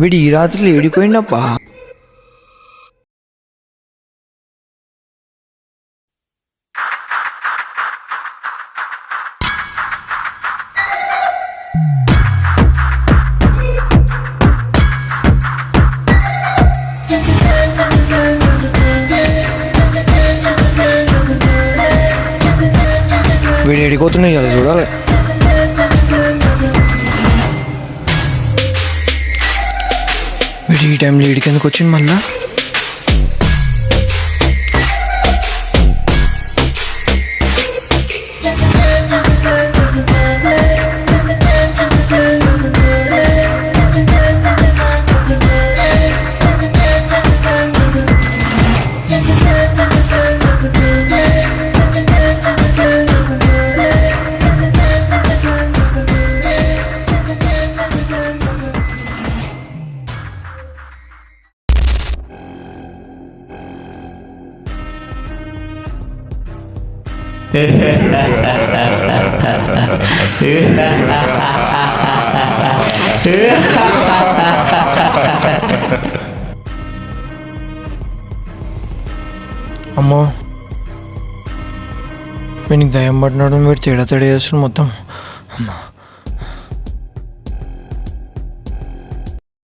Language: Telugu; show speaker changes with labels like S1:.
S1: వీడు ఈ రాత్రి ఏడిపోయిండప్పా. వీడు ఎడిపోతున్నాయి కదా చూడాలి. వీడు ఈ టైంలో వీడికి ఎందుకు వచ్చింది మళ్ళా? అమ్మో, వీనికి దయ్యం పట్టినాడు. వీడు తేడా తేడా చేస్తున్నాడు మొత్తం. అమ్మా.